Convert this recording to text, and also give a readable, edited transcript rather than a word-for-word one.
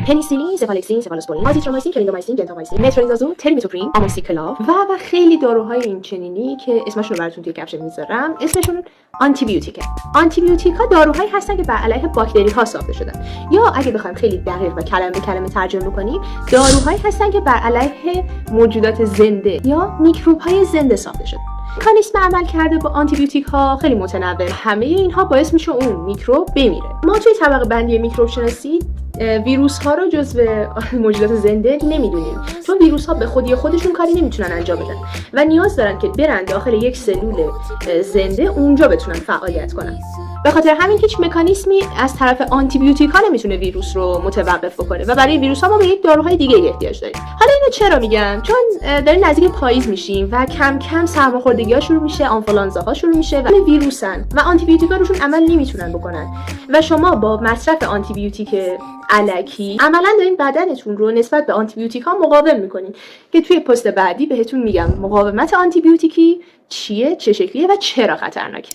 پنیسیلین، سفالکسین، سفالوسپورین، آزیترومایسین، کلیندومایسین، گنتامایسین، مترونیدازول، ترمیتوپرین، آموکسیکلاو و خیلی داروهای این چنینی که اسمشون رو براتون توی کپشن میذارم. اسمشون آنتی بیوتیکه. آنتی بیوتیکا داروهایی هستن که بر علیه باکتری ها ساخته شدن، یا اگه بخوایم خیلی دقیق و کلمه به کلمه ترجمه کنیم، داروهایی هستن که بر علیه موجودات زنده یا میکروب های زنده ساخته شدن. مکانیسم عمل کرده با آنتی بیوتیک ها خیلی متنوع. همه اینها باعث میشه اون میکروب بمیره. ما توی طبقه بندی میکروب شناسی ویروس ها رو جزو موجودات زنده نمیدونیم، چون ویروس ها به خودی خودشون کاری نمیتونن انجام بدن و نیاز دارن که برن داخل یک سلول زنده، اونجا بتونن فعالیت کنن. به خاطر همین هیچ مکانیزمی از طرف آنتی بیوتیک ها نمیتونه ویروس رو متوقف بکنه و برای ویروس ها ما به یک داروهای دیگه احتیاج داریم. حالا اینو چرا میگم؟ چون داریم نزدیک پاییز میشیم و کم کم سرماخوردگی ها شروع میشه، آنفولانزا ها شروع میشه و ویروسن و آنتی بیوتیک ها روشون عمل نمیتونن بکنن و شما با مصرف آنتی بیوتیک الکی عملا دارین بدنتون رو نسبت به آنتی بیوتیک ها مقاوم میکنین که توی پست بعدی بهتون میگم مقاومت آنتی بیوتیکی چیه، چه شکلیه و چرا خطرناکه.